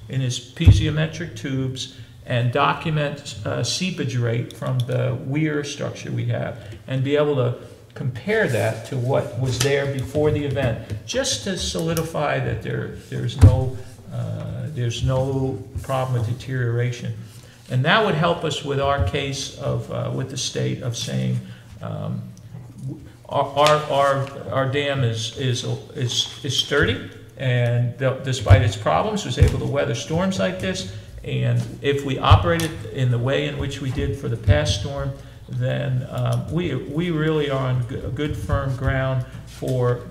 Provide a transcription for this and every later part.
in his piezometric tubes and document seepage rate from the weir structure we have, and be able to compare that to what was there before the event, just to solidify that there's no problem with deterioration. And that would help us with our case of with the state of saying our dam is sturdy, and despite its problems was able to weather storms like this. And if we operated in the way in which we did for the past storm, then we really are on good firm ground for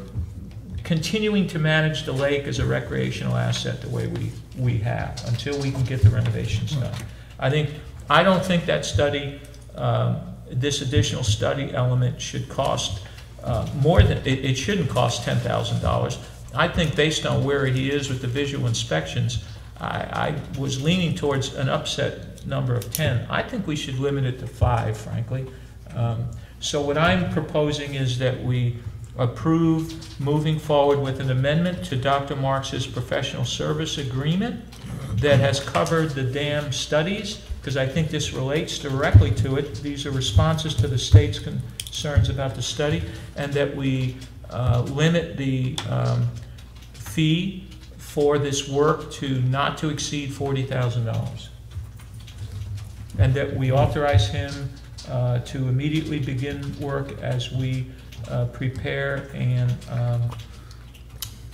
continuing to manage the lake as a recreational asset the way we have until we can get the renovations done. I don't think that study, this additional study element should cost more than, it shouldn't cost $10,000. I think based on where he is with the visual inspections, I was leaning towards an upset number of 10. I think we should limit it to 5, frankly. So what I'm proposing is that we approve moving forward with an amendment to Dr. Marks's professional service agreement that has covered the dam studies, because I think this relates directly to it. These are responses to the state's concerns about the study, and that we limit the fee for this work to not to exceed $40,000, and that we authorize him to immediately begin work as we prepare and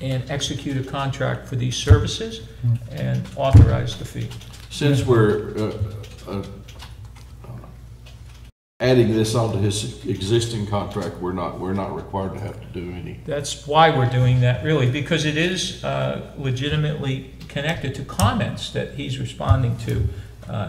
execute a contract for these services and authorize the fee. Since we're adding this onto his existing contract, we're not required to have to do any. That's why we're doing that, really, because it is legitimately connected to comments that he's responding to,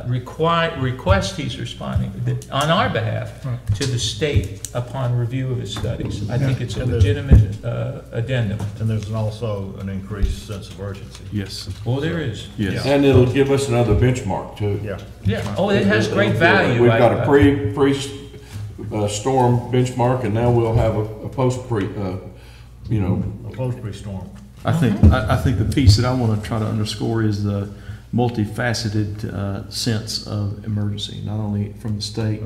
requests he's responding on our behalf to the state upon review of his studies. I think it's a legitimate addendum. And there's also an increased sense of urgency. Yes. Oh, there is. Yes. And it'll give us another benchmark too. Yeah. Yeah. Oh, it has great value. We've got a pre-storm benchmark, and now we'll have a post-pre, A post-pre-storm. I think the piece that I want to try to underscore is the multifaceted sense of emergency, not only from the state,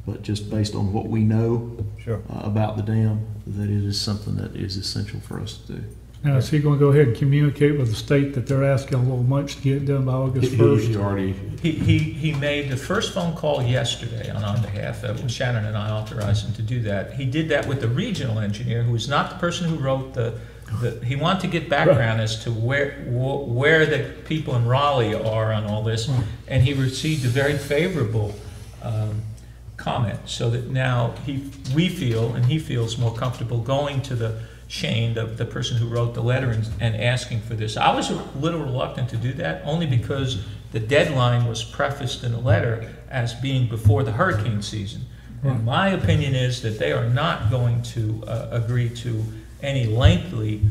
but just based on what we know about the dam, that it is something that is essential for us to do. Now, is he going to go ahead and communicate with the state that they're asking a little much to get it done by August 1st? He made the first phone call yesterday on our behalf. Shannon and I authorized him to do that. He did that with the regional engineer, who is not the person who wrote he wanted to get background as to where the people in Raleigh are on all this, and he received a very favorable comment, so that now we feel, and he feels more comfortable going to Shane, the person who wrote the letter, and asking for this. I was a little reluctant to do that, only because the deadline was prefaced in the letter as being before the hurricane season. And my opinion is that they are not going to agree to any lengthy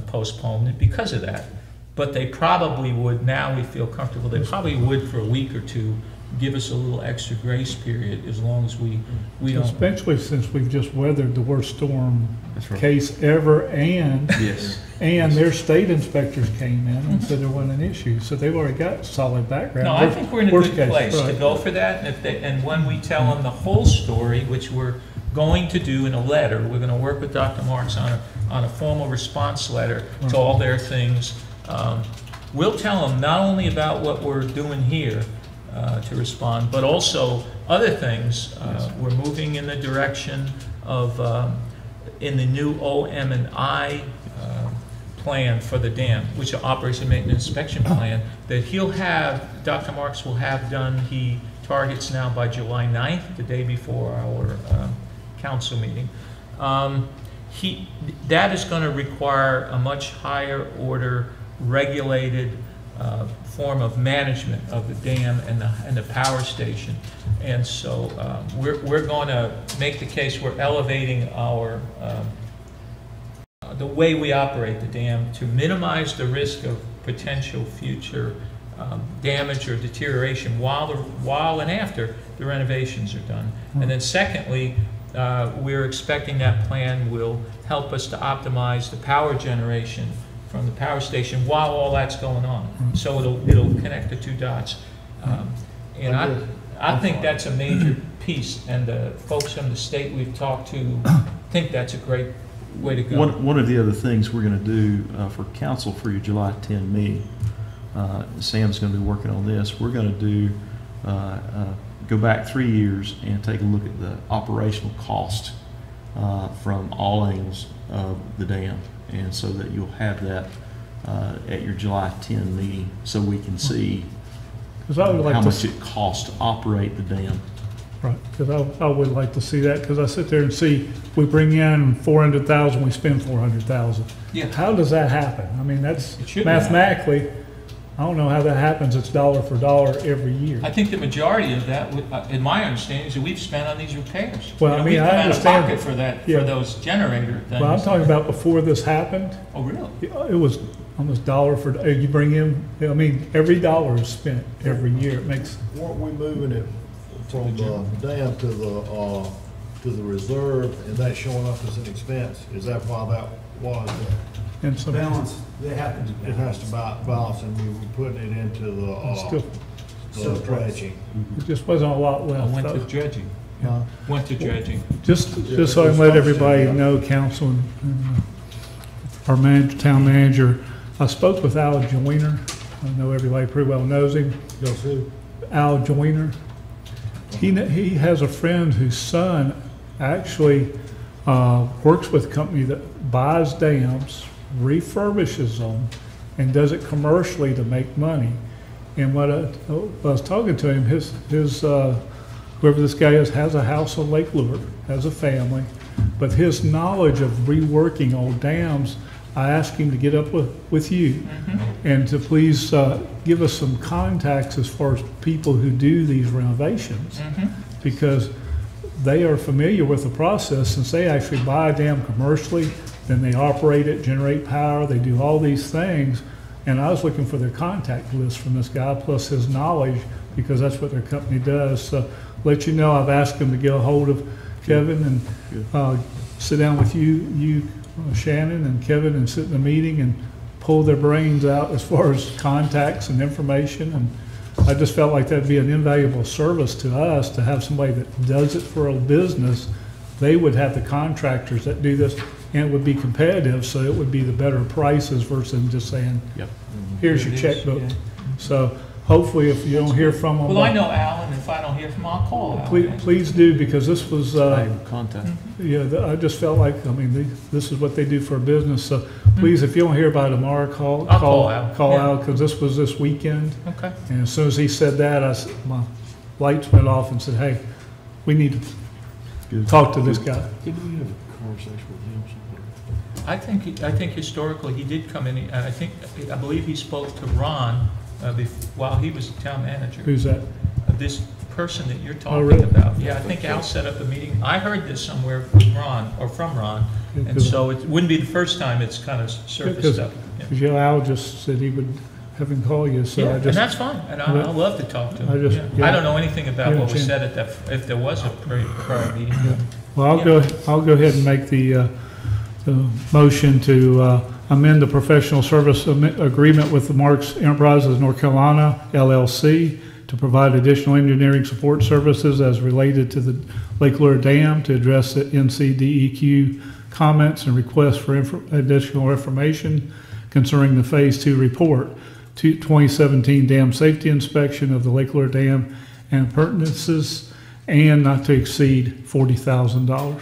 postponement because of that. But they probably would, now we feel comfortable, they probably would for a week or two give us a little extra grace period, as long as we don't. Especially since we've just weathered the worst storm case ever, and their state inspectors came in and said there wasn't an issue. So they've already got solid background. No, I think we're in a good place to go for that. And when we tell them the whole story, which we're going to do in a letter, we're going to work with Dr. Marks on a formal response letter to all their things. We'll tell them not only about what we're doing here to respond, but also other things. We're moving in the direction of, in the new OM&I plan for the dam, which is Operation Maintenance Inspection Plan, that Dr. Marks will have done, he targets now by July 9th, the day before our council meeting. That is going to require a much higher order regulated form of management of the dam and the power station. And so we're going to make the case we're elevating our the way we operate the dam to minimize the risk of potential future damage or deterioration while and after the renovations are done. And then secondly, we're expecting that plan will help us to optimize the power generation from the power station while all that's going on. So it'll connect the two dots. And I think that's a major piece, and the folks from the state we've talked to think that's a great way to go. One of the other things we're going to do for council for your July 10 meeting, Sam's going to be working on this. We're going to do go back 3 years and take a look at the operational cost from all angles of the dam, and so that you'll have that at your July 10 meeting, so we can see I would like how to much it costs to operate the dam. Right, because I would like to see that, because I sit there and see, we bring in 400,000, we spend 400,000. Yeah. How does that happen? I mean, that's It should mathematically, I don't know how that happens, it's dollar for dollar every year. I think the majority of that, in my understanding, is that we've spent on these repairs. Well, You know, I mean, we've I come out of understand pocket that- for that, yeah. for those generator things. Well, I'm talking about before this happened, Oh, really? it was almost dollar for, you bring in, I mean, every dollar is spent every year, it makes, Weren't we moving it from the dam to the reserve, and that showing up as an expense? Is that why that was? and some, Balance, they have to be It has to balanced. balance, and we were putting it into still, the dredging. it just wasn't a lot I left. went to though. dredging, Huh? went to dredging. Just so I can let everybody know, council and our town manager, I spoke with Al Joyner. I know everybody pretty well knows him. Goes who? Al Joyner. He has a friend whose son actually works with a company that buys dams, refurbishes them, and does it commercially to make money. And when I was talking to him, his whoever this guy is has a house on Lake Lure, has a family, but his knowledge of reworking old dams, I asked him to get up with you and to please give us some contacts as far as people who do these renovations, because they are familiar with the process, since they actually buy a dam commercially, then they operate it, generate power, they do all these things. And I was looking for their contact list from this guy, plus his knowledge, because that's what their company does. So let you know, I've asked him to get a hold of Kevin and sit down with you, Shannon and Kevin, and sit in a meeting and pull their brains out as far as contacts and information. And I just felt like that'd be an invaluable service to us, to have somebody that does it for a business. They would have the contractors that do this, and it would be competitive, so it would be the better prices versus just saying, Yep. here's your checkbook. So hopefully, if you don't hear from them. Well, I know Al, and if I don't hear from him, I'll call Al. Please do, because this was, I have contact. I just felt like, I mean, this is what they do for a business. So please, if you don't hear by tomorrow, I'll call Al. Call Yeah. Al, because this was this weekend. Okay. And as soon as he said that, my lights went off and said, hey, we need to talk to this guy. Didn't we have a conversation with him somewhere? I think historically he did come in, and I believe he spoke to Ron while he was town manager. Who's that? This person that you're talking really? about. Yeah, I think Al set up a meeting. I heard this somewhere with Ron, or from Ron, and so it wouldn't be the first time it's kind of surfaced up. Yeah. Because Al just said he would have him call you, so Yeah, I and just. that's fine, and I'll love to talk to him. I just- Yeah. yeah. I don't know anything about Yeah, what was Jim. said at that, if there was a prior meeting. Well, I'll go ahead and make the motion to amend the professional service agreement with the Marks Enterprises North Carolina LLC to provide additional engineering support services as related to the Lake Lure Dam to address the NCDEQ comments and requests for additional information concerning the Phase 2 report, 2017 dam safety inspection of the Lake Lure Dam and appurtenances, and not to exceed $40,000.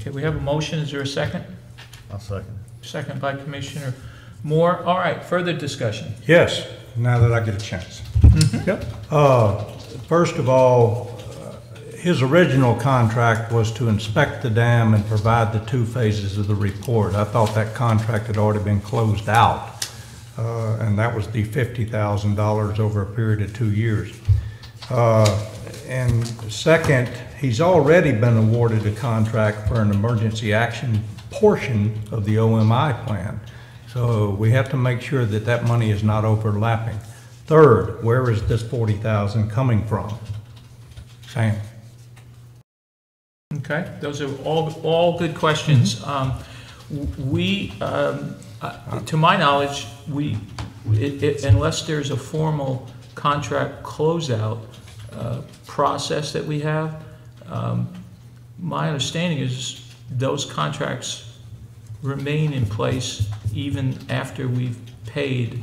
Okay, we have a motion. Is there a second? I'll second. Second by Commissioner Moore. All right, further discussion. Yes, now that I get a chance. Yep. First of all, his original contract was to inspect the dam and provide the 2 phases of the report. I thought that contract had already been closed out, and that was the $50,000 over a period of 2 years. And second, he's already been awarded a contract for an emergency action portion of the OMI plan. So we have to make sure that that money is not overlapping. Third, where is this $40,000 coming from? Sam? Okay, those are all good questions. We, to my knowledge, unless there's a formal contract closeout process that we have, my understanding is those contracts remain in place even after we've paid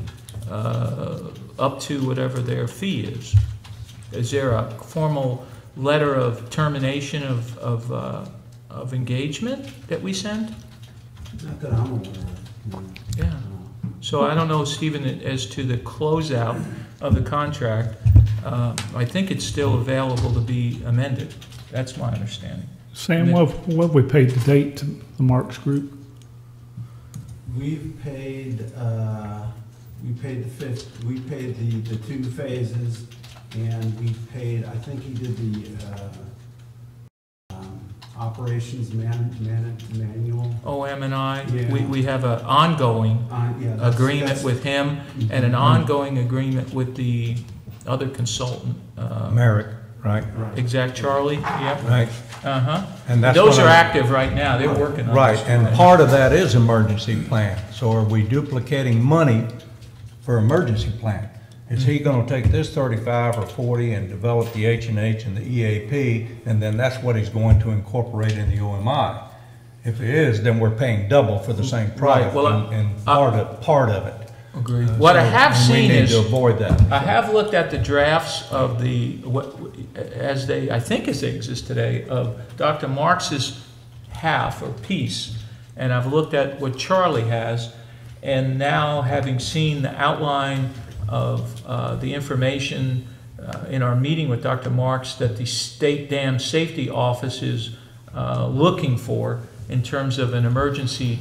up to whatever their fee is. Is there a formal letter of termination of engagement that we send? Not that I'm aware of. Yeah. So I don't know, Stephen, as to the closeout of the contract, I think it's still available to be amended. That's my understanding. Sam, what have we paid to date to the Marks Group? We've paid, we paid the 2 phases, and we paid, I think he did the operations manual. OM&I, Yeah. we have an ongoing Yeah, agreement with him and an ongoing agreement with the other consultant. Merrick, right? Exact Charlie, yep. Right. Uh-huh. And that's Those what are I'm- active right now, they're working on Right, this. and part of that is emergency plan. So are we duplicating money for emergency plan? Is he gonna take this 35 or 40 and develop the H&H and the EAP, and then that's what he's going to incorporate in the OMI? If it is, then we're paying double for the same product well, and part of it. Agreed. What I have And seen we need is, to avoid that. I have looked at the drafts of as they exist today, of Dr. Marx's half or piece, and I've looked at what Charlie has, and now having seen the outline of the information in our meeting with Dr. Marks that the State Dam Safety Office is looking for in terms of an emergency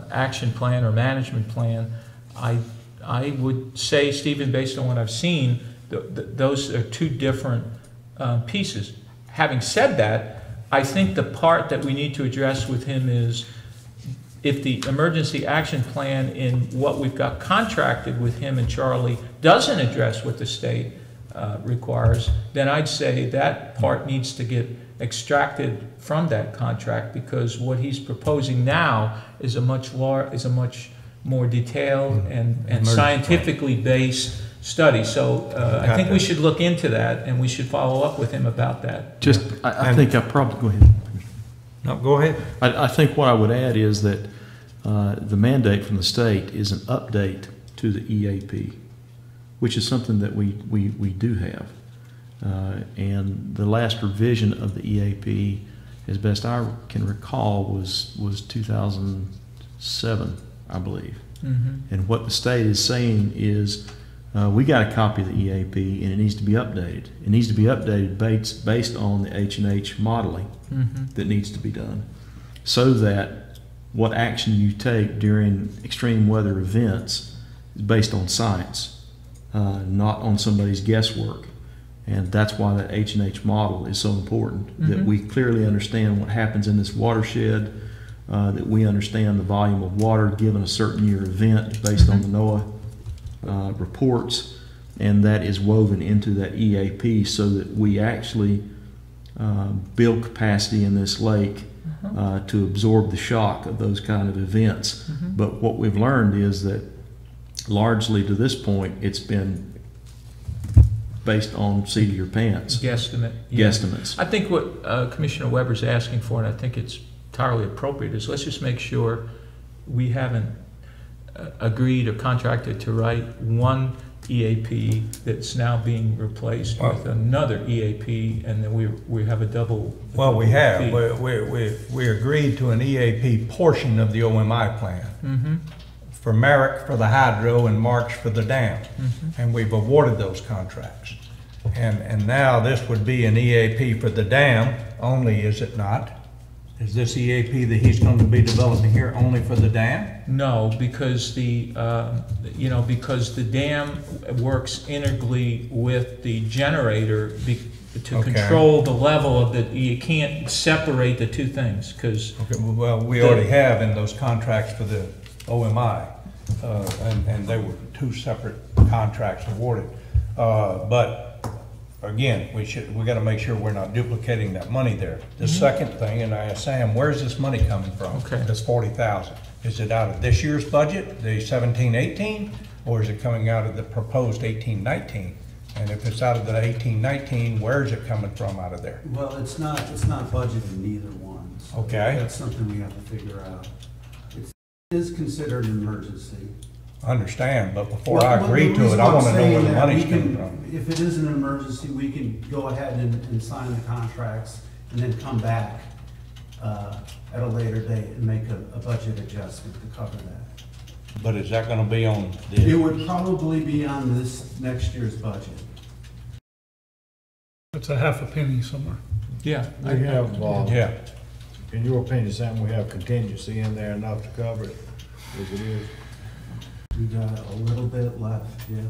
action plan or management plan, I would say, Stephen, based on what I've seen, those are 2 different pieces. Having said that, I think the part that we need to address with him is if the emergency action plan in what we've got contracted with him and Charlie doesn't address what the state requires, then I'd say that part needs to get extracted from that contract, because what he's proposing now is a much more detailed and scientifically based study. So I think we should look into that, and we should follow up with him about that. I think I probably, go ahead. No, go ahead. I think what I would add is that the mandate from the state is an update to the EAP, which is something that we do have. And the last revision of the EAP, as best I can recall, was 2007, I believe. Mm-hmm. And what the state is saying is we got a copy of the EAP and it needs to be updated. It needs to be updated based on the H&H modeling that needs to be done, so that what action you take during extreme weather events is based on science, not on somebody's guesswork. And that's why that H&H model is so important, that we clearly understand what happens in this watershed, that we understand the volume of water given a certain year event based on the NOAA reports, and that is woven into that EAP so that we actually build capacity in this lake to absorb the shock of those kind of events. But what we've learned is that largely to this point, it's been based on seat of your pants. Guesstimates. I think what Commissioner Weber's asking for, and I think it's entirely appropriate, is let's just make sure we haven't agreed or contracted to write one EAP that's now being replaced with another EAP, and then we have a double. Well, we have. fee. We agreed to an EAP portion of the OMI plan. For Merrick for the hydro and March for the dam. And we've awarded those contracts. And now this would be an EAP for the dam only, is it not? Is this EAP that he's going to be developing here only for the dam? No, because the dam works integrally with the generator to control the level of the. You can't separate the 2 things because. Okay, well, we already have in those contracts for the OMI, and they were 2 separate contracts awarded. But again, we gotta make sure we're not duplicating that money there. The second thing, and I asked Sam, where's this money coming from? Okay. This 40,000. Is it out of this year's budget, the 17-18, or is it coming out of the proposed 18-19? And if it's out of the 18-19, where is it coming from out of there? Well, it's not budgeted in either one. So Okay. That's something we have to figure out. It is considered an emergency. I understand, but before I Well, agree the to it, reason I I'm wanna know saying where the that, money's we coming can- from. If it is an emergency, we can go ahead and sign the contracts and then come back at a later date and make a budget adjustment to cover that. But is that gonna be on It the, would probably be on this next year's budget. It's a half a penny somewhere. Yeah. We have, yeah, in your opinion, Sam, we have contingency in there enough to cover it as it is? We got a little bit left, yeah.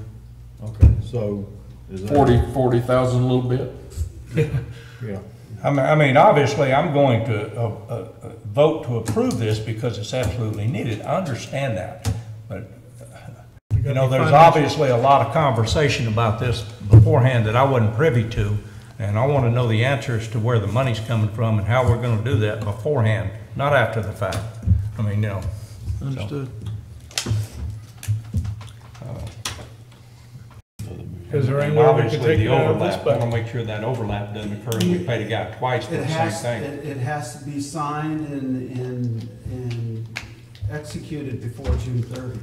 Okay, so is that? 40,000 a little bit? Yeah. I mean, obviously, I'm going to vote to approve this because it's absolutely needed. I understand that. But, you know, there's obviously a lot of conversation about this beforehand that I wasn't privy to. And I want to know the answers to where the money's coming from and how we're going to do that beforehand, not after the fact. I mean, you know. Understood. Is there any way we could Obviously, take the it out of this overlap, I want budget? to make sure that overlap doesn't occur and we pay the guy twice for the same thing. It has to be signed and executed before June 30th.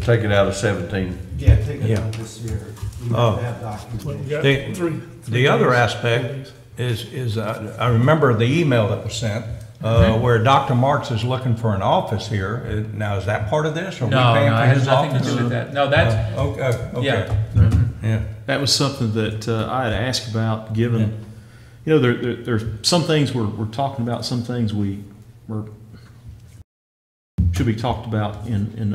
Take it out of 17. Yeah, take it Yeah. out this year. We Oh. have to have Well, we documentation. got The- three The other days, aspect 4 days. is I remember the email that was sent, where Dr. Marks is looking for an office here. Now, is that part of this, or are we No, paying no, for it has his nothing to office? do with that. No, that's, Okay, yeah. okay, yeah. That was something that I had asked about, given, you know, there's some things we're talking about, some things should be talked about in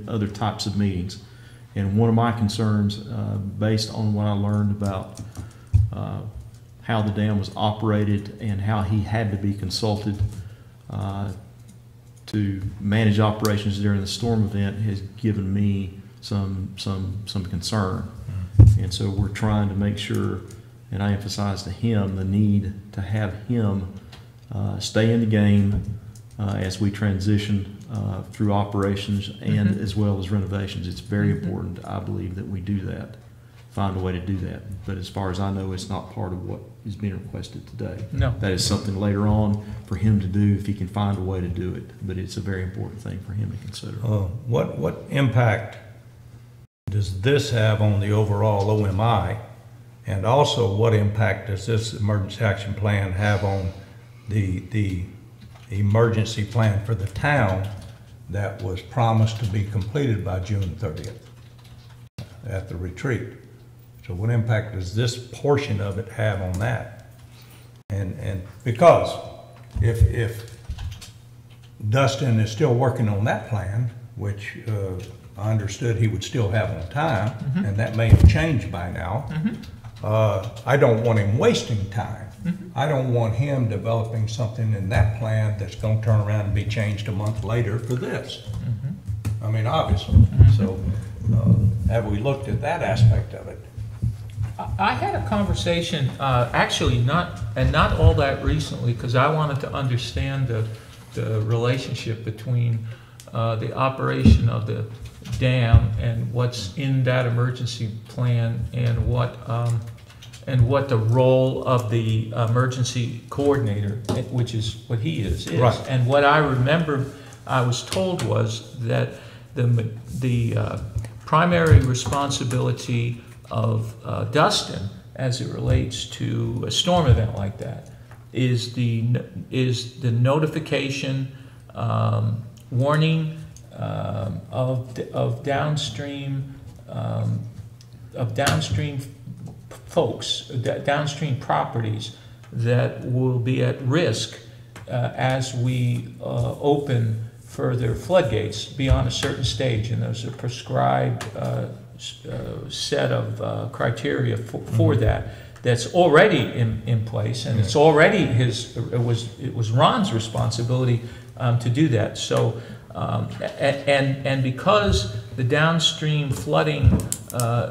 other types of meetings. And one of my concerns, based on what I learned about how the dam was operated and how he had to be consulted to manage operations during the storm event, has given me some concern. And so we're trying to make sure, and I emphasize to him the need to have him stay in the game as we transition through operations and as well as renovations. It's very important, I believe, that we do that, find a way to do that. But as far as I know, it's not part of what is being requested today. No. That is something later on for him to do if he can find a way to do it. But it's a very important thing for him to consider. What impact does this have on the overall OMI? And also, what impact does this emergency action plan have on the emergency plan for the town that was promised to be completed by June 30th at the retreat? So what impact does this portion of it have on that? And because if Dustin is still working on that plan, which I understood he would still have on time, and that may have changed by now, I don't want him wasting time. I don't want him developing something in that plan that's going to turn around and be changed a month later for this. I mean, obviously. So have we looked at that aspect of it? I had a conversation, actually not all that recently, because I wanted to understand the relationship between the operation of the dam and what's in that emergency plan and what the role of the emergency coordinator, which is what he is. Right. And what I remember I was told was that the primary responsibility of Dustin, as it relates to a storm event like that, is the notification, warning of downstream folks, downstream properties that will be at risk as we open further floodgates beyond a certain stage, and there's a prescribed set of criteria for that that's already in place, and it's already it was Ron's responsibility to do that. So And because the downstream flooding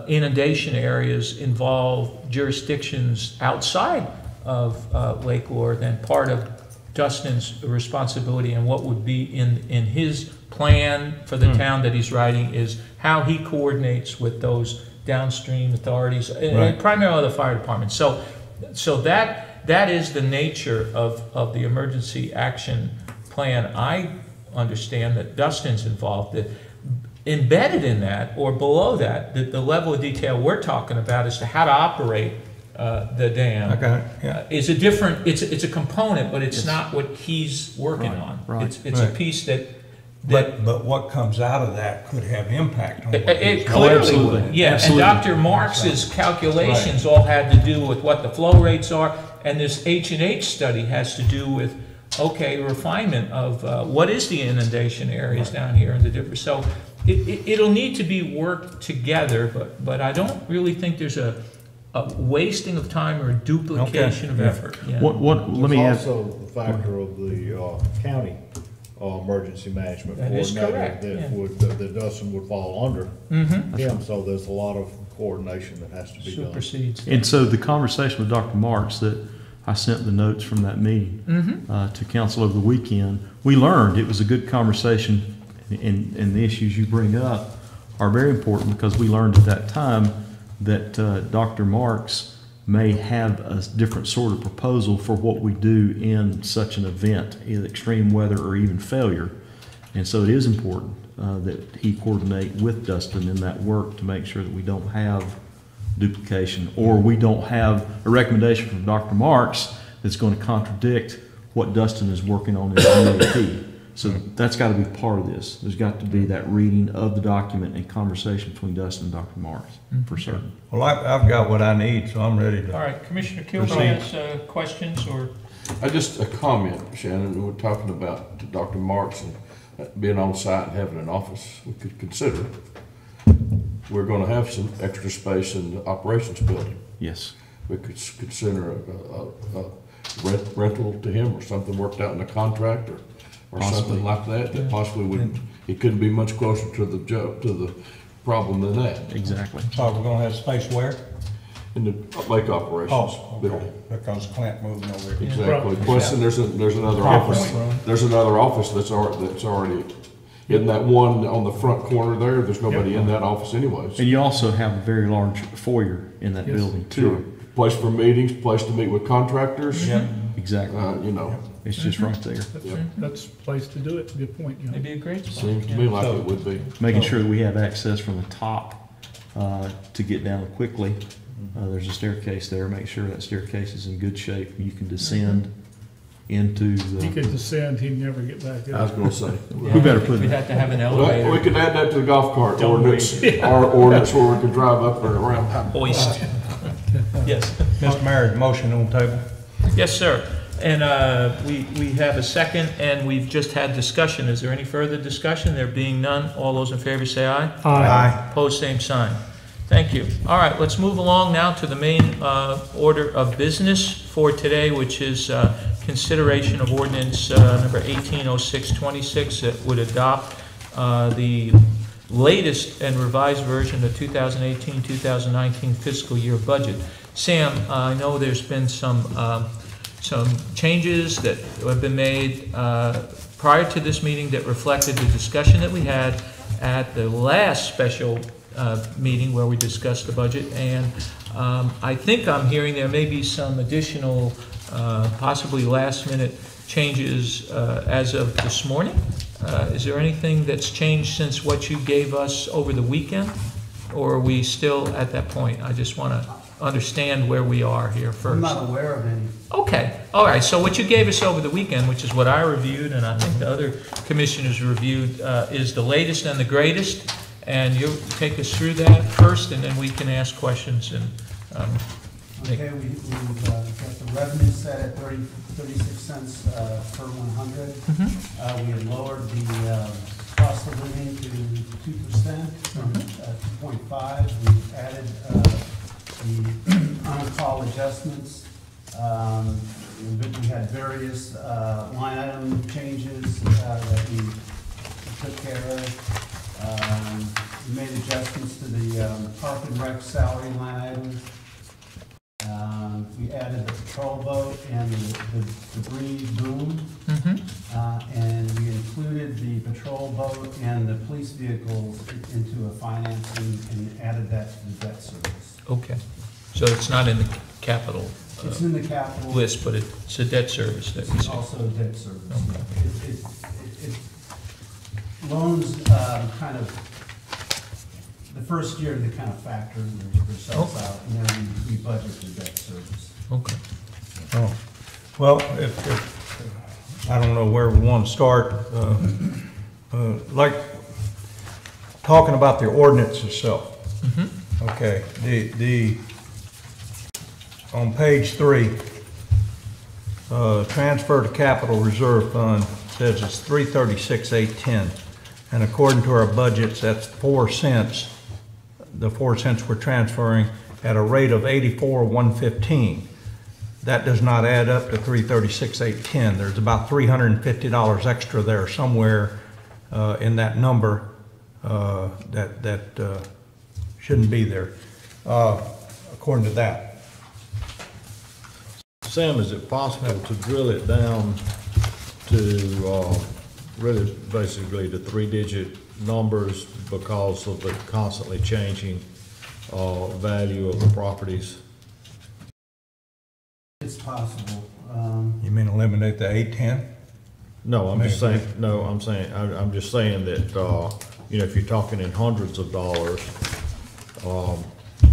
inundation areas involve jurisdictions outside of Lake Lure, then part of Dustin's responsibility and what would be in his plan for the town that he's writing is how he coordinates with those downstream authorities, and primarily the fire department. So that is the nature of the emergency action plan. I understand that Dustin's involved. That embedded in that, or below that, the level of detail we're talking about as to how to operate the dam is a different. It's a component, but it's not what he's working on. Right. It's a piece that. But what comes out of that could have impact on what It he's clearly absolutely. would, yeah. Absolutely. And Dr. Marx's calculations all had to do with what the flow rates are, and this H&H study has to do with, okay, refinement of what is the inundation areas down here and the different. So it'll need to be worked together, but I don't really think there's a wasting of time or a duplication of effort. Yeah. Let me add. There's also the factor of the county emergency management That is coordinator correct, that yeah. would, that Dustin would fall under him, so there's a lot of coordination that has to be done. Supersedes. And so the conversation with Dr. Marks that I sent the notes from that meeting to council over the weekend, we learned it was a good conversation, and the issues you bring up are very important because we learned at that time that Dr. Marks may have a different sort of proposal for what we do in such an event, either extreme weather or even failure. And so it is important that he coordinate with Dustin in that work to make sure that we don't have duplication, or we don't have a recommendation from Dr. Marks that's going to contradict what Dustin is working on in the DAP. So that's got to be part of this. There's got to be that reading of the document and conversation between Dustin and Dr. Marks, for certain. Well, I've got what I need, so I'm ready to. All right, Commissioner Kilby has questions or? Just a comment, Shannon. We're talking about Dr. Marks and being on site and having an office. We could consider we're going to have some extra space in the operations building. Yes. We could consider a rental to him or something worked out in the contract or something like that. That possibly wouldn't. It couldn't be much closer to the problem than that. Exactly. So we're gonna have space where? In the lake operations Oh, okay, building. because Clint moving over here. Exactly. Plus, then there's another office. There's another office that's already in that one on the front corner there. There's nobody in that office anyways. And you also have a very large foyer in that building Sure. too. Place for meetings, place to meet with contractors. Exactly. You know, It's just right there. That's the place to do it. Good point, John. Maybe a great spot. seems to me like it would be. Making sure that we have access from the top to get down quickly. There's a staircase there. Make sure that staircase is in good shape. You can descend into He the. could descend, he'd never get back I was up. going to say. We better put We'd it. have to have an Well, we elevator. could add that to the golf cart Don't ordinance, our ordinance where we can drive up and around. Hoist. Yes. Mr. Mayor, motion on the table. Yes, sir. And we have a second, and we've just had discussion. Is there any further discussion? There being none, all those in favor say aye. Aye. Opposed, same sign. Thank you. All right, let's move along now to the main order of business for today, which is consideration of ordinance number 180626 that would adopt the latest and revised version of the 2018-2019 fiscal year budget. Sam, I know there's been some changes that have been made prior to this meeting that reflected the discussion that we had at the last special meeting where we discussed the budget, and I think I'm hearing there may be some additional, possibly last-minute changes as of this morning. Is there anything that's changed since what you gave us over the weekend, or are we still at that point? I just want to understand where we are here first. I'm not aware of any. Okay, all right, so what you gave us over the weekend, which is what I reviewed, and I think the other commissioners reviewed, is the latest and the greatest, and you'll take us through that first, and then we can ask questions and Okay, we've got the revenue set at 36 cents per 100. We have lowered the cost of living to 2% from 2.5. We've added the on-call adjustments. We had various line item changes that we took care of. We made adjustments to the park and rec salary line item. We added the patrol boat and the debris boom. And we included the patrol boat and the police vehicles into a financing and added that to the debt service. Okay, so it's not in the capital It's in the capital. list, but it's a debt service that we It's see. also a debt service. Okay. It loans kind of, the first year they kind of factor themselves out, and then we budget the debt service. Okay. Oh, well, I don't know where we want to start. Like, talking about the ordinance itself. Okay, on page 3, transfer to capital reserve fund says it's $336,810, and according to our budgets, that's 4 cents. The 4 cents we're transferring at a rate of 84,115. That does not add up to $336,810. There's about $350 extra there somewhere in that number that shouldn't be there, according to that. Sam, is it possible to drill it down to really basically the 3-digit numbers because of the constantly changing value of the properties? It's possible. You mean eliminate the 810? No, I'm just saying, I'm just saying that, you know, if you're talking in hundreds of dollars,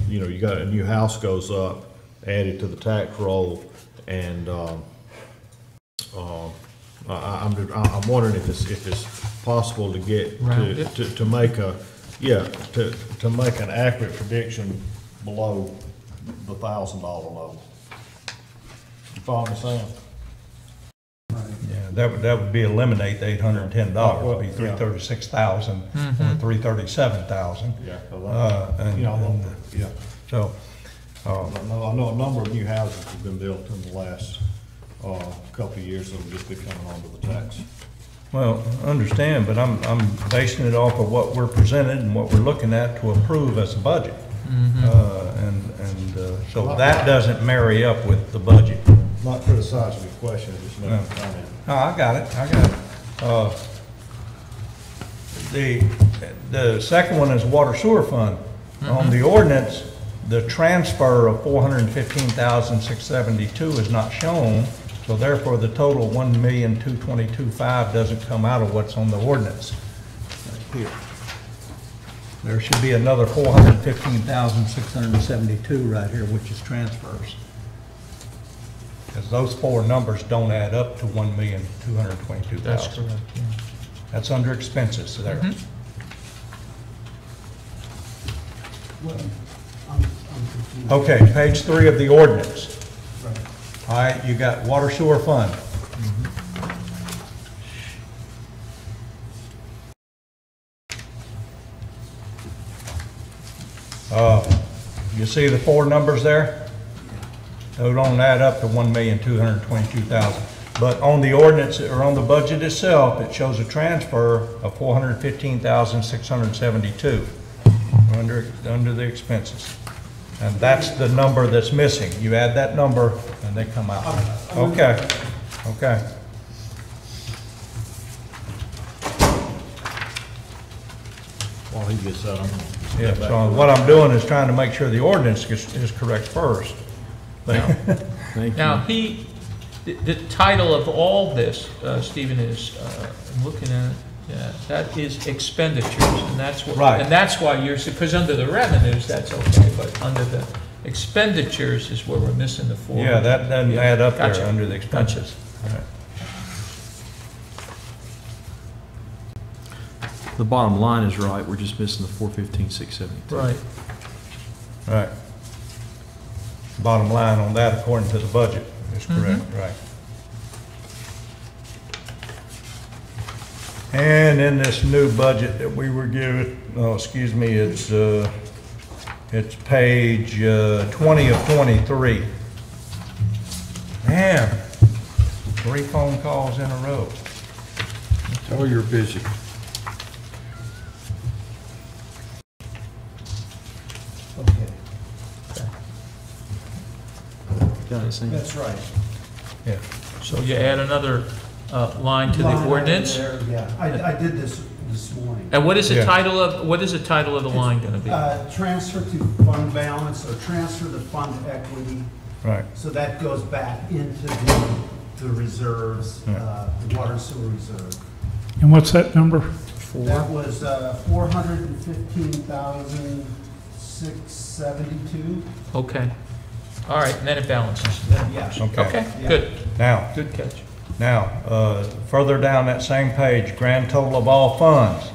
you know, you got a new house goes up, added to the tax roll, and I'm wondering if it's possible to get to make a to make an accurate prediction below the $1,000 level. You follow me, Sam? Yeah, that would be eliminate the $810. Would be Yeah. 336,000 or 337,000. Yeah. And, You know, yeah. So, I know a number of new houses have been built in the last couple of years that'll just be coming onto the tax. well, I understand, but I'm basing it off of what we're presented and what we're looking at to approve as a budget. So that doesn't marry up with the budget. Not criticizing your question, just making a comment. No, I got it. The second one is water sewer fund. On the ordinance, the transfer of $415,672 is not shown, so therefore the total $1,222,500 doesn't come out of what's on the ordinance. Here. There should be another $415,672 right here, which is transfers. Because those 4 numbers don't add up to $1,222,000. That's correct, yeah. That's under expenses there. Well, I'm confused. Okay, page 3 of the ordinance. Right. All right, you got water sewer fund. You see the 4 numbers there? Those don't add up to $1,222,000. But on the ordinance, or on the budget itself, it shows a transfer of $415,672 under the expenses. And that's the number that's missing. You add that number and they come out. Okay, okay. While he gets that, I'm gonna Yeah, step back. so what I'm doing is trying to make sure the ordinance is correct first. Thank Now, you. the title of all this, Stephen, is, I'm looking at it, yeah, that is expenditures, and that's what, Right. and that's why because under the revenues, that's okay, but under the expenditures is where we're missing the 4. Yeah, that doesn't add up Gotcha. there under the expenses. Right. The bottom line is right, we're just missing the 415,672. Right. Right. Bottom line on that, according to the budget, is correct, right. And in this new budget that we were given, it's page 20 of 23. Man, 3 phone calls in a row. Oh, you're busy. Okay, Got it, Sam? that's right. Yeah. So you add another line to the Line item ordinance? there, yeah, I did this morning. And what is the Yeah. title of, what is the title of the line gonna be? Transfer to fund balance or transfer to fund equity, Right. so that goes back into the reserves, the water sewer reserve. And what's that number? That was 415,672. Okay. All right, and then it balances. Yeah. Okay, Yeah. good, Now, good catch. further down that same page, grand total of all funds,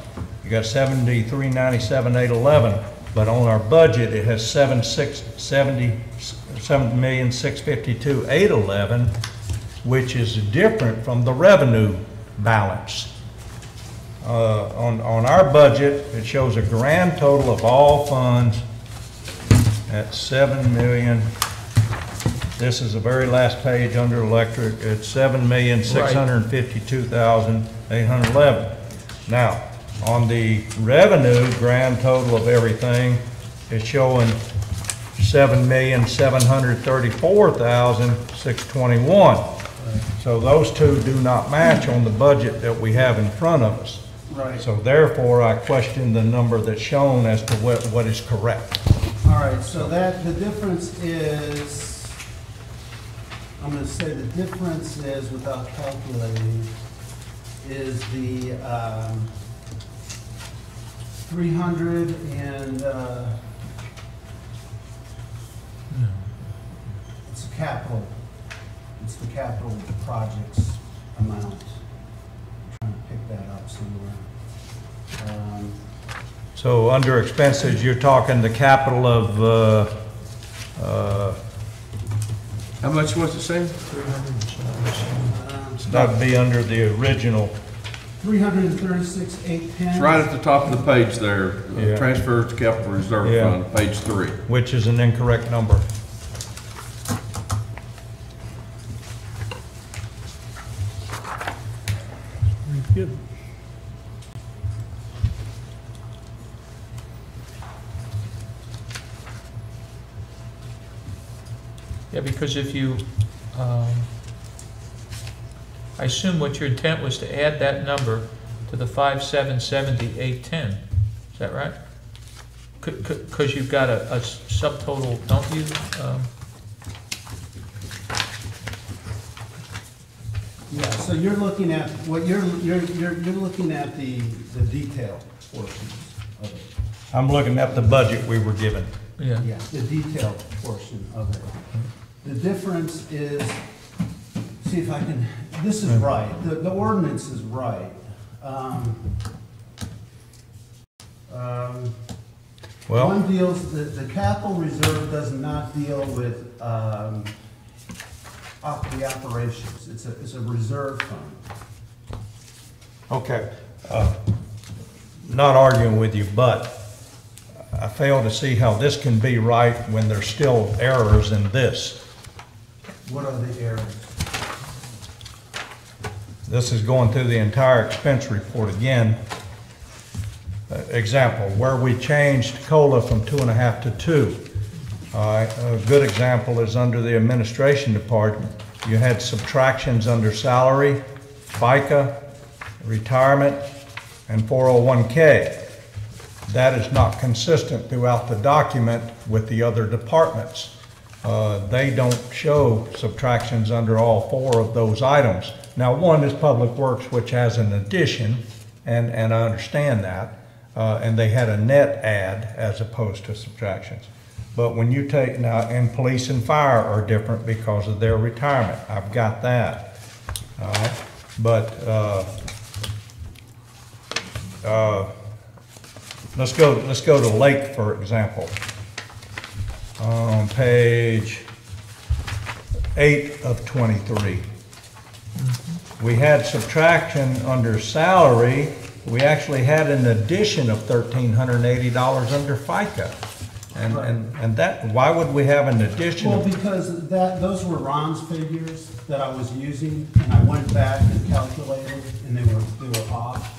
you got 73,97,811, but on our budget, it has 7,652,811, which is different from the revenue balance. On our budget, it shows a grand total of all funds at 7 million. This is the very last page under electric. It's 7,652,811. Now, on the revenue grand total of everything, it's showing 7,734,621. So those two do not match on the budget that we have in front of us. Right. So therefore, I question the number that's shown as to what is correct. All right, so that, the difference is, I'm gonna say the difference is, without calculating, is the 300 and, it's a capital, it's the capital projects amount. I'm trying to pick that up somewhere. So under expenses, you're talking the capital of, How much was it, Sam? that'd be under the original. 336,810. It's right at the top of the page there, Yeah. transfer to capital reserve Yeah. fund, page 3. Which is an incorrect number. Very good. Yeah, because if you, I assume what your intent was to add that number to the 5,770,810, is that right? Because you've got a subtotal, don't you? Yeah, so you're looking at, what you're looking at the detail portions of it. I'm looking at the budget we were given. Yeah, Yeah, the detail portion of it. The difference is, see if I can, this is right, the ordinance is right. Well, One deals, the capital reserve does not deal with the operations. It's a reserve fund. okay. Not arguing with you, but I fail to see how this can be right when there's still errors in this. What are the errors? This is going through the entire expense report again. Example, where we changed COLA from 2.5 to 2. A good example is under the administration department. You had subtractions under salary, FICA, retirement, and 401K. That is not consistent throughout the document with the other departments. They don't show subtractions under all 4 of those items. Now, one is Public Works, which has an addition, and I understand that. And they had a net add as opposed to subtractions. But when you take, now, and police and fire are different because of their retirement. I've got that. All right. But let's go to Lake, for example. On page 8 of 23. We had subtraction under salary. We actually had an addition of $1,380 under FICA. And that, why would we have an addition? Well, because those were Ron's figures that I was using, and I went back and calculated, and they were off.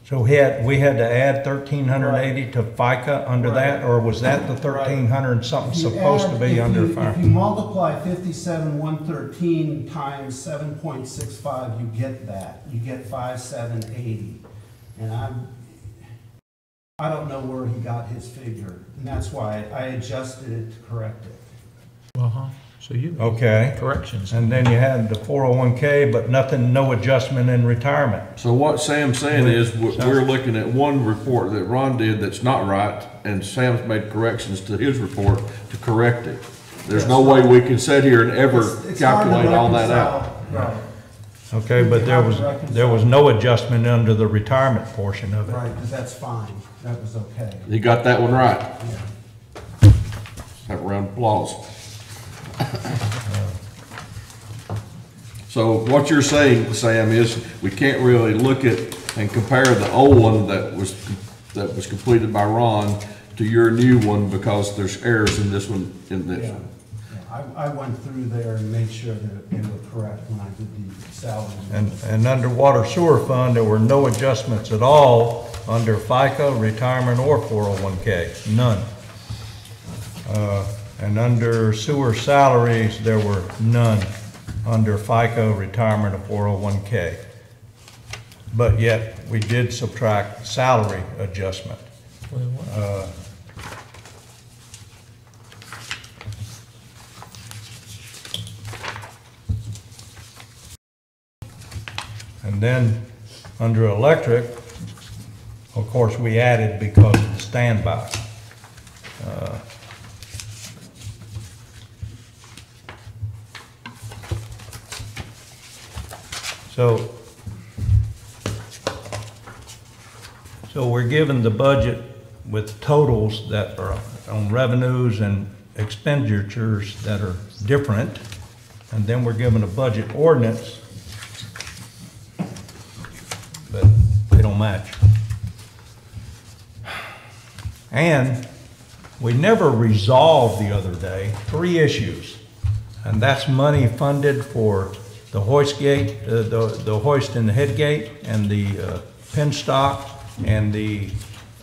So we had to add 1,380 to FICA under that, or was that the 1,300 something If you supposed to add- be if under you- fire? If you multiply 57,113 times 7.65, you get that. You get 5,780. And I don't know where he got his figure, and that's why I adjusted it to correct it. Uh-huh. So you made Okay. corrections. And then you had the 401K, but nothing, no adjustment in retirement. So what Sam's saying is, we're looking at one report that Ron did that's not right, and Sam's made corrections to his report to correct it. There's no way we can sit here and ever It's hard to calculate all that out. reconcile. Right, Okay, but there was no adjustment under the retirement portion of it. right, because that's fine. That was okay. He got that one right. Yeah. Have a round of applause. So what you're saying, Sam, is we can't really look at and compare the old one that was completed by Ron to your new one because there's errors in this one, in this Yeah. one. Yeah. I went through there and made sure that they were correct when I did the salary. And under water sewer fund, there were no adjustments at all under FICA, retirement, or 401K, none. And under sewer salaries, there were none under FICA, retirement, or 401K. But yet, we did subtract salary adjustment. Wait, what? And then, under electric, of course, we added because of the standby. So we're given the budget with totals that are on revenues and expenditures that are different, and then we're given a budget ordinance, but they don't match. And we never resolved the other day 3 issues, and that's money funded for the hoist gate, the hoist and the head gate, and the pin stock, and the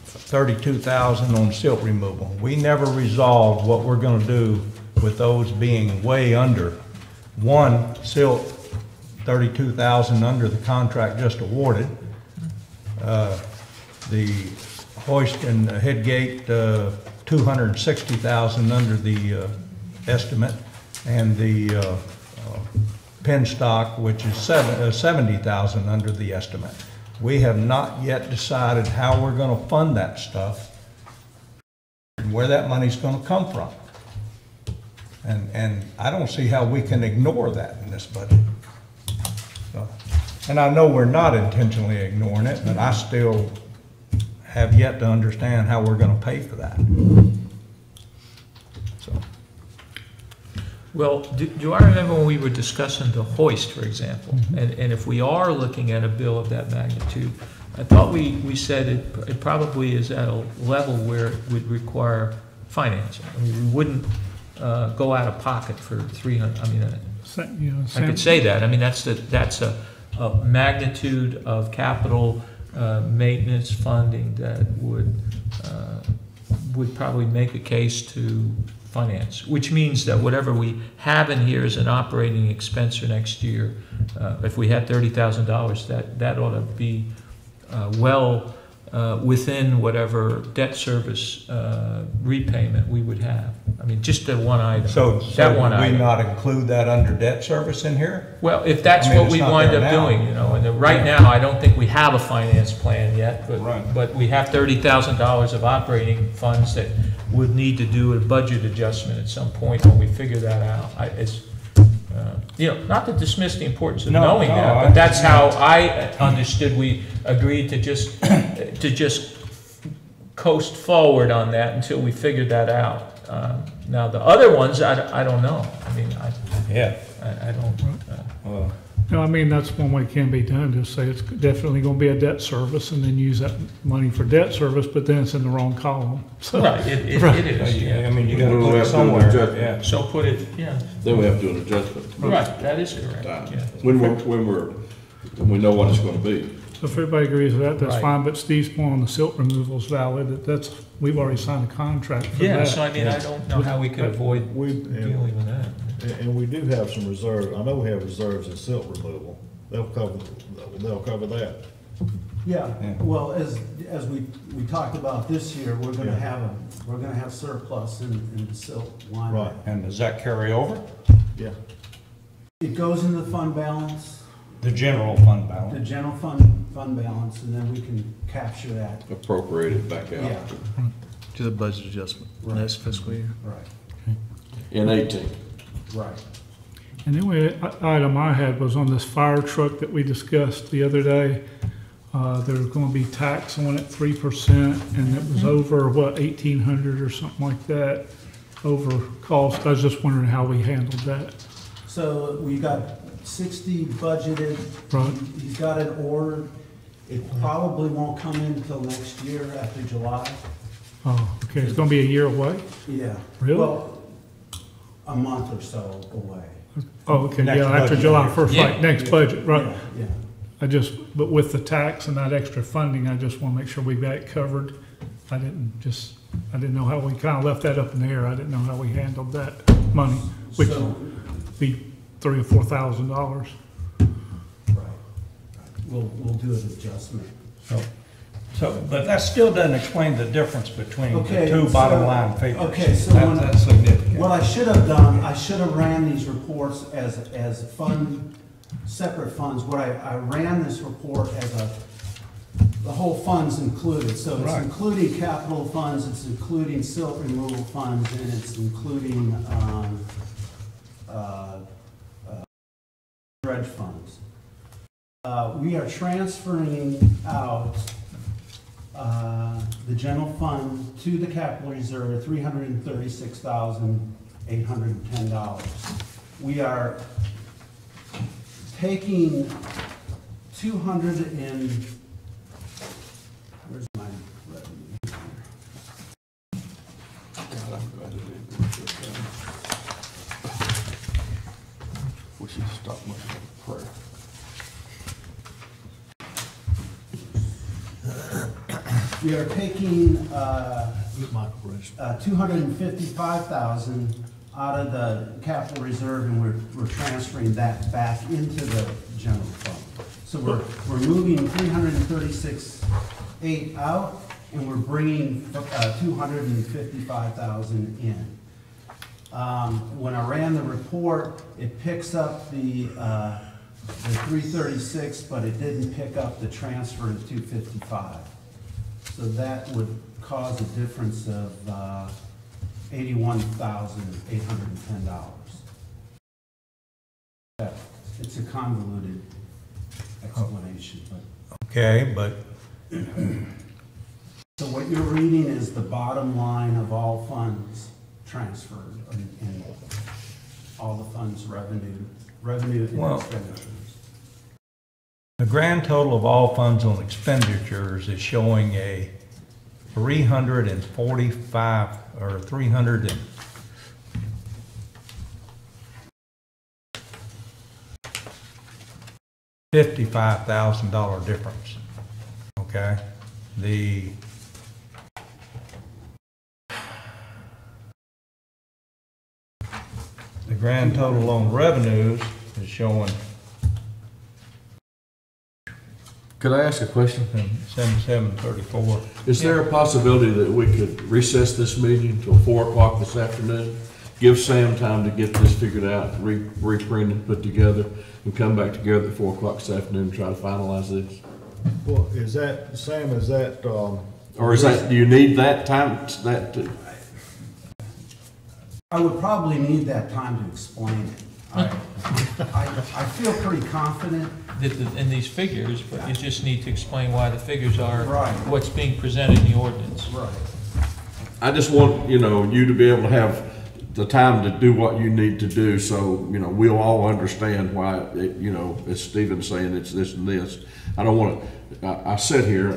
32,000 on silt removal. We never resolved what we're gonna do with those being way under. One, silt, 32,000 under the contract just awarded. The hoist and head gate, 260,000 under the estimate, and the pin stock, which is 70,000 under the estimate. We have not yet decided how we're gonna fund that stuff and where that money's gonna come from. And I don't see how we can ignore that in this budget. So, and I know we're not intentionally ignoring it, but I still have yet to understand how we're gonna pay for that. So, Well, do I remember when we were discussing the hoist, for example? And if we are looking at a bill of that magnitude, I thought we said it probably is at a level where it would require financing. I mean, we wouldn't go out of pocket for 300, I mean, I could say that. I mean, that's a magnitude of capital maintenance funding that would probably make a case to finance, which means that whatever we have in here as an operating expense for next year, if we had $30,000, that ought to be well within whatever debt service repayment we would have. I mean, just the one item. so that one would we item. not include that under debt service in here? Well, if that's I mean, what it's we not wind there up now. doing, you know, and right now, I don't think we have a finance plan yet, Right. but we have $30,000 of operating funds that would need to do a budget adjustment at some point when we figure that out. You know, not to dismiss the importance of No, knowing no, that, I but that's how I understood we agreed to just coast forward on that until we figured that out. Now, the other ones, I don't know. I mean, Yeah. I don't. No, I mean, that's one way it can be done, just say it's definitely gonna be a debt service and then use that money for debt service, but then it's in the wrong column. So, Right, it is, I mean, you gotta We'll put have it to do an somewhere, adjustment. yeah. So put it, yeah, Then we have to do an adjustment. right, that is correct, yeah. When we know what it's gonna be. So if everybody agrees with that, that's Right. fine, but Steve's point on the silt removal is valid, we've already signed a contract for Yeah, that. so I mean, I don't know how we could avoid We, dealing with that. and we do have some reserve, I know we have reserves in silt removal. They'll cover that. Yeah, well, as we talked about this year, we're gonna have surplus in the silt line. Right. And does that carry over? Yeah. It goes into the fund balance, The general fund the balance? general fund balance, and then we can capture that. Appropriate it back out. Yeah, To the budget adjustment Right. next fiscal year. right, In 18. right. And the only item I had was on this fire truck that we discussed the other day. There's gonna be tax on it, 3%, and it was over, 1,800 or something like that, over cost. I was just wondering how we handled that. So we got 60 budgeted. Right. He's got it ordered. It probably won't come in until next year after July. Oh, okay, it's gonna be a year away? Yeah. Really? Well, a month or so away. Oh, okay, Next yeah, after budget July year. 1st, Yeah. like next budget, right? Yeah. But with the tax and that extra funding, I just wanna make sure we got it covered. I didn't know how we kinda left that up in the air. I didn't know how we handled that money, which So- would be $3,000 or $4,000. Right. We'll do an adjustment. But that still doesn't explain the difference between the Okay, two so- bottom line figures. okay, so That's significant. What I should have done, I should have ran these reports as separate funds. What I ran this report as the whole fund's included. So it's Right. including capital funds, it's including silt removal funds, and it's including, dredge funds. We are transferring out, the general fund to the capital reserve, $336,810. We are taking 200 and, where's my revenue? We should stop much of prayer. We are taking, 255,000 out of the capital reserve, and we're transferring that back into the general fund. So we're moving 336,800 out, and we're bringing 255,000 in. When I ran the report, it picks up the 336, but it didn't pick up the transfer of 255. So that would cause a difference of $81,810. It's a convoluted explanation, but. Okay, but So what you're reading is the bottom line of all funds transferred and all the funds revenue and Well- expenditures. the grand total of all funds on expenditures is showing a 345 or 300 and $55,000 difference. Okay, the grand total on revenues is showing Could I ask a question? 7734. Is there a possibility that we could recess this meeting till 4 o'clock this afternoon? Give Sam time to get this figured out, reprint and put together, and come back together at 4 o'clock this afternoon and try to finalize this? Well, is that, Sam, is that, Or is that, do you need that time, I would probably need that time to explain it. I feel pretty confident. In these figures, but you just need to explain why the figures are Right. what's being presented in the ordinance. Right. I just want, you to be able to have the time to do what you need to do, so, we'll all understand why, as Stephen's saying, it's this and this. I don't want to, I sit here,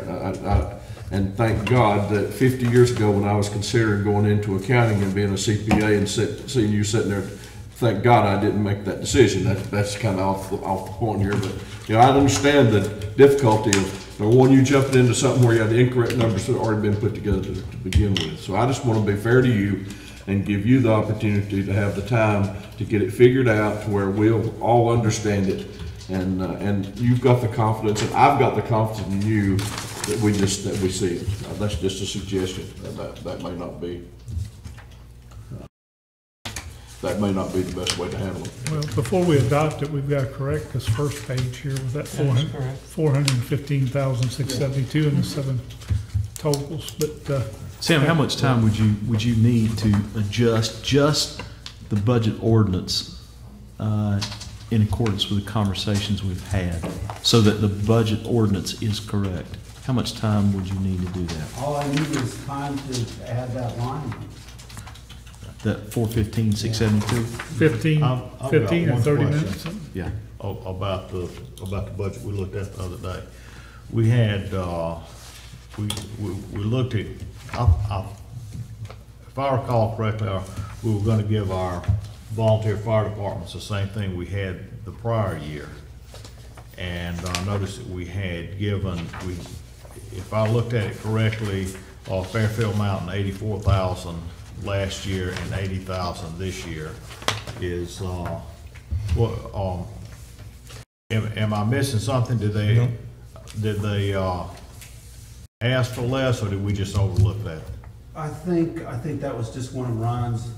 and thank God that 50 years ago, when I was considering going into accounting and being a CPA and seeing you sitting there thank God I didn't make that decision. That's kind of off the point here, but, you know, I understand the difficulty of, number one, you jumping into something where you have the incorrect numbers that have already been put together to begin with. So I just want to be fair to you and give you the opportunity to have the time to get it figured out to where we'll all understand it. And you've got the confidence, and I've got the confidence in you that we see it. That's just a suggestion. That may not be. That may not be the best way to handle it. Well, before we adopt it, we've got to correct this first page here with that 415,672 and the 7 totals, but, Sam, how much time would you need to adjust just the budget ordinance in accordance with the conversations we've had, so that the budget ordinance is correct? How much time would you need to do that? All I need is time to add that line. That 415,672? 15 I've got or one 30 question. minutes. Yeah. About the budget we looked at the other day. We had, we looked at, if I recall correctly, we were gonna give our volunteer fire departments the same thing we had the prior year. And I noticed that we had given, if I looked at it correctly, Fairfield Mountain, 84,000 last year and 80,000 this year is, am I missing something? Did they ask for less, or did we just overlook that? I think that was just one of Ron's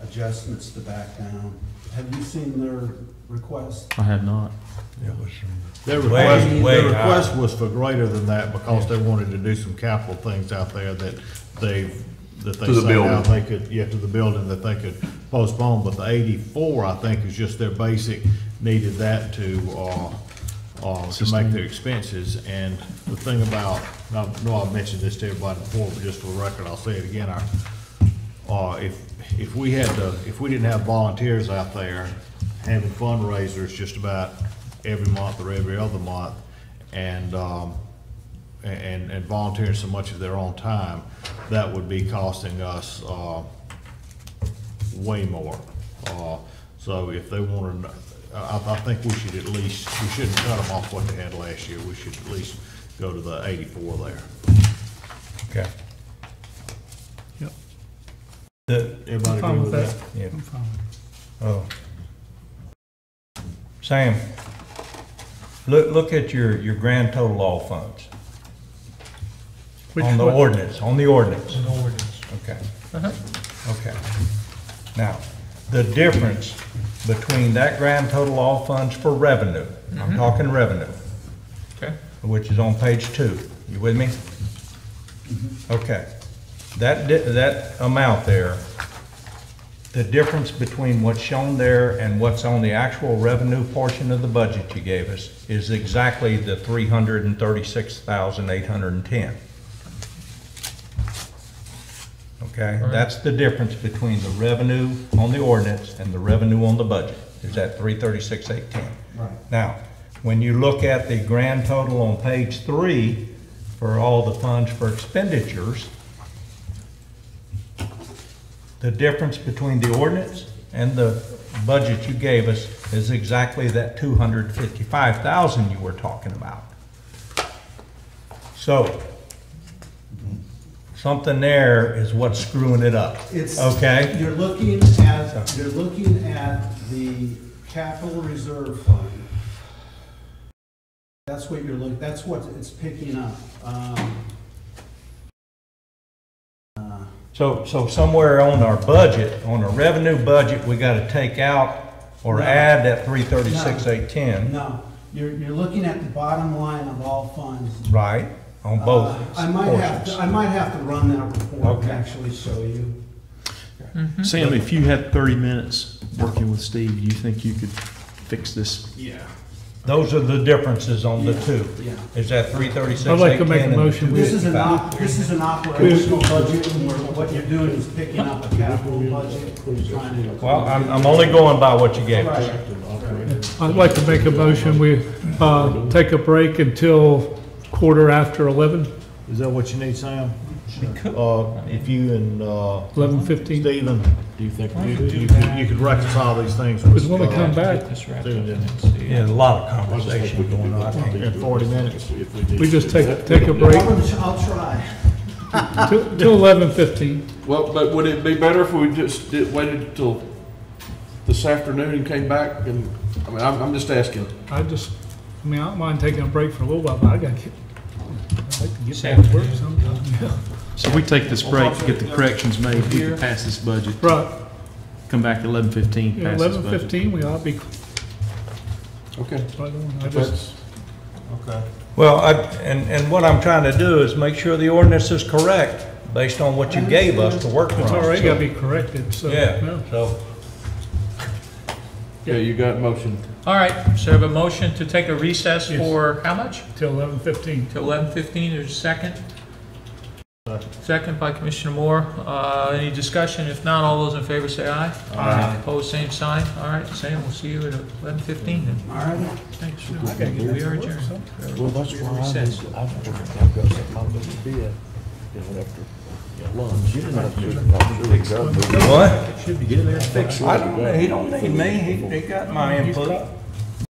adjustments to back down. Have you seen their request? I had not. Their request was for greater than that, because they wanted to do some capital things out there that they To the say building. now they could, to the building, that they could postpone. But the 84, I think, is just their basic, needed that to make their expenses. And the thing about, I know I've mentioned this to everybody before, but just for the record, I'll say it again, if we didn't have volunteers out there having fundraisers just about every month or every other month, and volunteering so much of their own time, that would be costing us way more. So if they wanted, I think we should at least, we shouldn't cut them off what they had last year. We should at least go to the 84 there. Okay. Yep. Everybody I'm fine agree with with that. that? Yeah. I'm fine. Oh. Sam, look at your grand total all funds. Which On the one? ordinance, on the ordinance. An ordinance. Okay, Uh-huh. okay. Now, the difference between that grand total all funds for revenue, I'm talking revenue, Okay. which is on page 2. You with me? Okay. That amount there, the difference between what's shown there and what's on the actual revenue portion of the budget you gave us is exactly the 336,810. Okay, that's the difference between the revenue on the ordinance and the revenue on the budget, is that 336,810. Right. Now, when you look at the grand total on page 3 for all the funds for expenditures, the difference between the ordinance and the budget you gave us is exactly that 255,000 you were talking about. So, something there is what's screwing it up. It's, okay? You're looking at the capital reserve fund. That's what that's what it's picking up. So somewhere on our budget, on our revenue budget, we gotta take out or No. add that 336,810, No, you're looking at the bottom line of all funds. right? On both I might have to run that report Okay. to actually show you. Sam, if you had 30 minutes working with Steve, do you think you could fix this? Yeah. Those are the differences on the Yeah, two. yeah. Is that 336,810? I'd like to make a motion. This is an operational budget, and what you're doing is picking up a capital budget and trying to. Well, I'm only going by what you gave us. Right. I'd like to make a motion, we take a break until 11:15. Is that what you need, Sam? We could. If you and, 11:15. Stephen, do you think Why don't we do you that? could reconcile these things? Because when we come back, Get this wrapped up Soon, and then see. Yeah, a lot of I just think conversation we can going do on. I that. think. In 40 minutes. we just take a break I'll try. till 11:15. Well, but would it be better if we just waited till this afternoon and came back and, I mean, I'm just asking. I don't mind taking a break for a little while, but I gotta I'd like to get Sam. back to work sometime. Yeah. So we take this break, get the corrections made, we can pass this budget, Right, come back at 11:15, yeah, pass this budget. 11:15, we ought to be Okay. right on. I That's, just, Okay. Well, and what I'm trying to do is make sure the ordinance is correct based on what you gave us to work from. it's already So- gotta be corrected, so. Yeah, so, yeah, you got motion. All right, so I have a motion to take a recess Yes. for how much? Till 11:15. Till 11:15, there's a second? Second by Commissioner Moore. Any discussion? If not, all those in favor say aye. Aye. Opposed, same sign. All right, Sam, we'll see you at 11:15 then. All right. Thanks. I gotta get We back are to work adjourned. sometime. Well, that's why Recess. I've got something I'm gonna be at, after lunch. You didn't have to. what? Should be getting there. I don't, he don't need me, he got my input.